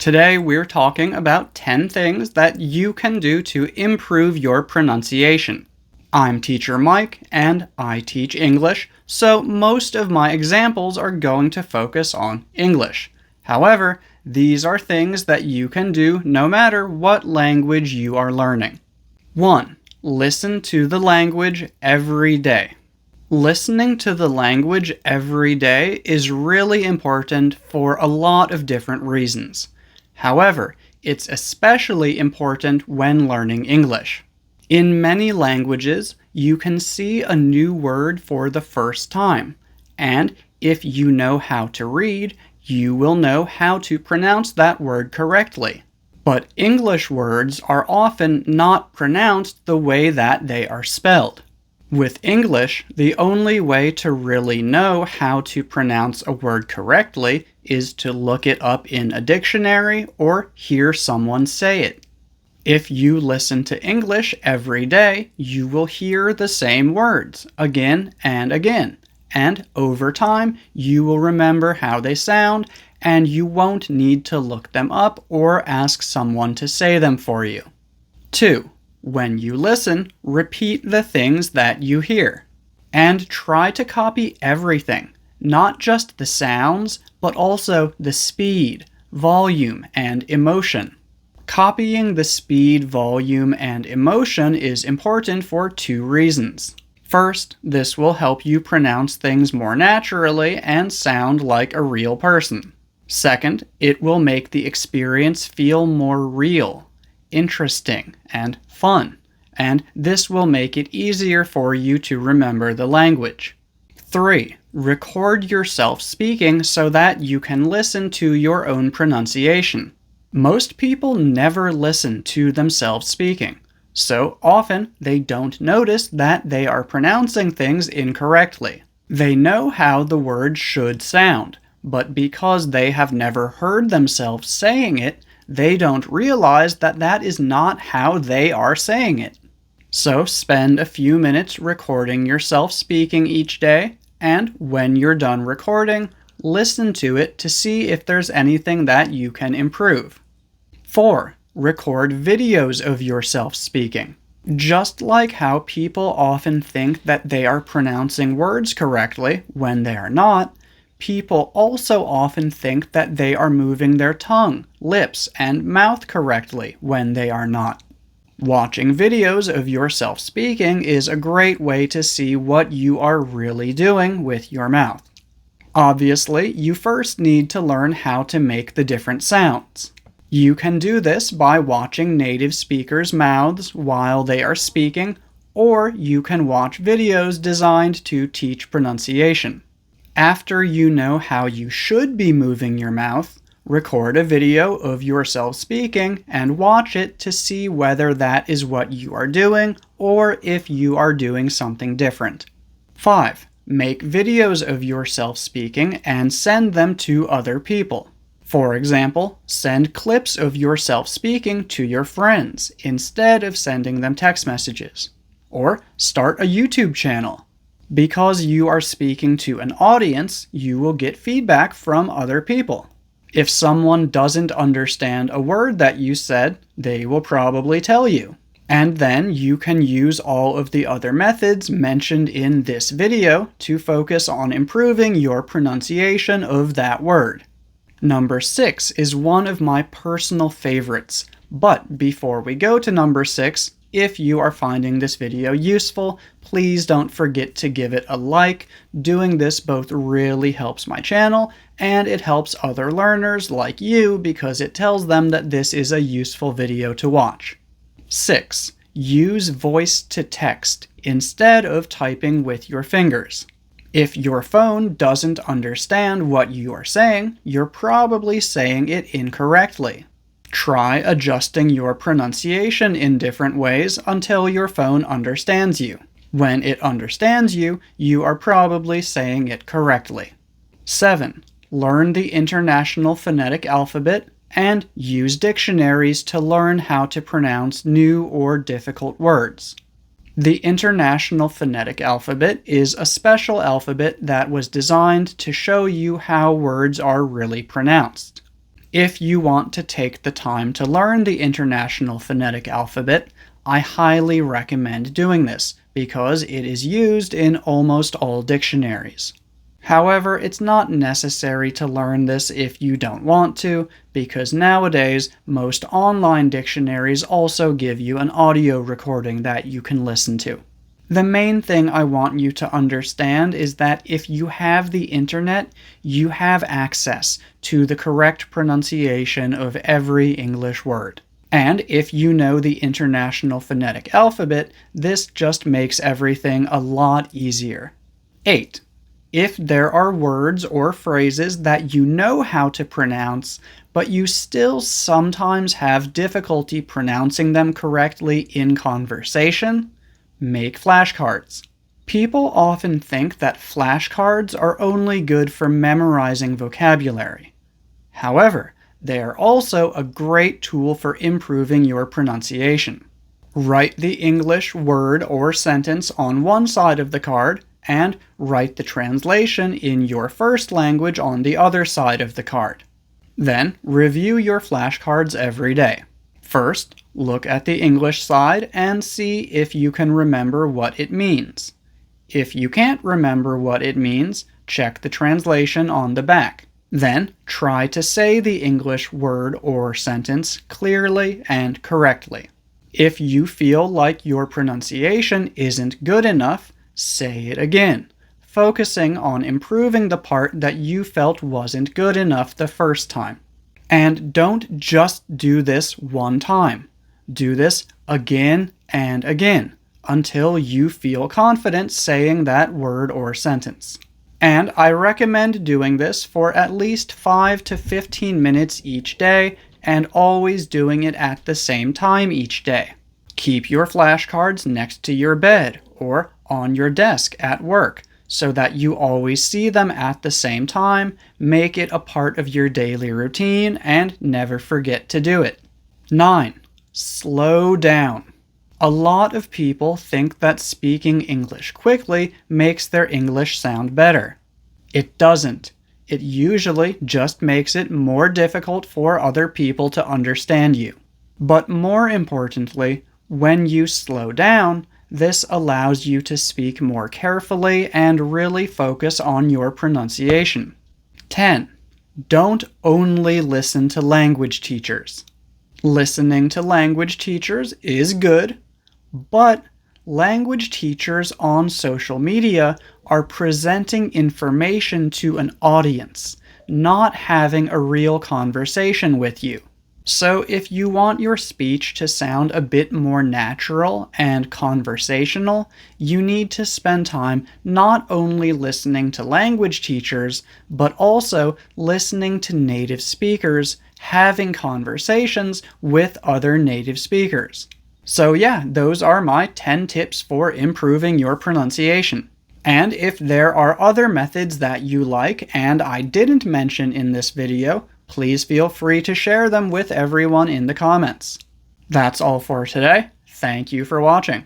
Today we're talking about 10 things that you can do to improve your pronunciation. I'm Teacher Mike, and I teach English, so most of my examples are going to focus on English. However, these are things that you can do no matter what language you are learning. 1. Listen to the language every day. Listening to the language every day is really important for a lot of different reasons. However, it's especially important when learning English. In many languages, you can see a new word for the first time, and if you know how to read, you will know how to pronounce that word correctly. But English words are often not pronounced the way that they are spelled. With English, the only way to really know how to pronounce a word correctly is to look it up in a dictionary or hear someone say it. If you listen to English every day, you will hear the same words again and again, and over time, you will remember how they sound, and you won't need to look them up or ask someone to say them for you. 2. When you listen, repeat the things that you hear. And try to copy everything, not just the sounds, but also the speed, volume, and emotion. Copying the speed, volume, and emotion is important for 2 reasons. First, this will help you pronounce things more naturally and sound like a real person. Second, it will make the experience feel more real, interesting, and fun, and this will make it easier for you to remember the language. 3. Record yourself speaking so that you can listen to your own pronunciation. Most people never listen to themselves speaking, so often they don't notice that they are pronouncing things incorrectly. They know how the word should sound, but because they have never heard themselves saying it, they don't realize that that is not how they are saying it. So spend a few minutes recording yourself speaking each day, and when you're done recording, listen to it to see if there's anything that you can improve. 4. Record videos of yourself speaking. Just like how people often think that they are pronouncing words correctly when they are not, people also often think that they are moving their tongue, lips, and mouth correctly when they are not. Watching videos of yourself speaking is a great way to see what you are really doing with your mouth. Obviously, you first need to learn how to make the different sounds. You can do this by watching native speakers' mouths while they are speaking, or you can watch videos designed to teach pronunciation. After you know how you should be moving your mouth, record a video of yourself speaking and watch it to see whether that is what you are doing or if you are doing something different. 5. Make videos of yourself speaking and send them to other people. For example, send clips of yourself speaking to your friends instead of sending them text messages. Or start a YouTube channel. Because you are speaking to an audience, you will get feedback from other people. If someone doesn't understand a word that you said, they will probably tell you. And then you can use all of the other methods mentioned in this video to focus on improving your pronunciation of that word. Number 6 is one of my personal favorites, but before we go to number 6, if you are finding this video useful, please don't forget to give it a like. Doing this both really helps my channel, and it helps other learners like you because it tells them that this is a useful video to watch. 6. Use voice to text instead of typing with your fingers. If your phone doesn't understand what you are saying, you're probably saying it incorrectly. Try adjusting your pronunciation in different ways until your phone understands you. When it understands you, you are probably saying it correctly. 7. Learn the International Phonetic Alphabet and use dictionaries to learn how to pronounce new or difficult words. The International Phonetic Alphabet is a special alphabet that was designed to show you how words are really pronounced. If you want to take the time to learn the International Phonetic Alphabet, I highly recommend doing this because it is used in almost all dictionaries. However, it's not necessary to learn this if you don't want to, because nowadays most online dictionaries also give you an audio recording that you can listen to. The main thing I want you to understand is that if you have the internet, you have access to the correct pronunciation of every English word. And if you know the International Phonetic Alphabet, this just makes everything a lot easier. 8. If there are words or phrases that you know how to pronounce, but you still sometimes have difficulty pronouncing them correctly in conversation, make flashcards. People often think that flashcards are only good for memorizing vocabulary. However, they are also a great tool for improving your pronunciation. Write the English word or sentence on one side of the card, and write the translation in your first language on the other side of the card. Then, review your flashcards every day. First, look at the English side and see if you can remember what it means. If you can't remember what it means, check the translation on the back. Then, try to say the English word or sentence clearly and correctly. If you feel like your pronunciation isn't good enough, say it again, focusing on improving the part that you felt wasn't good enough the first time. And don't just do this one time. Do this again and again until you feel confident saying that word or sentence. And I recommend doing this for at least 5 to 15 minutes each day, and always doing it at the same time each day. Keep your flashcards next to your bed or on your desk at work so that you always see them at the same time. Make it a part of your daily routine and never forget to do it. 9. Slow down. A lot of people think that speaking English quickly makes their English sound better. It doesn't. It usually just makes it more difficult for other people to understand you. But more importantly, when you slow down, this allows you to speak more carefully and really focus on your pronunciation. 10. Don't only listen to language teachers. Listening to language teachers is good, but language teachers on social media are presenting information to an audience, not having a real conversation with you. So if you want your speech to sound a bit more natural and conversational, you need to spend time not only listening to language teachers, but also listening to native speakers, having conversations with other native speakers. So yeah, those are my 10 tips for improving your pronunciation. And if there are other methods that you like and I didn't mention in this video, please feel free to share them with everyone in the comments. That's all for today. Thank you for watching.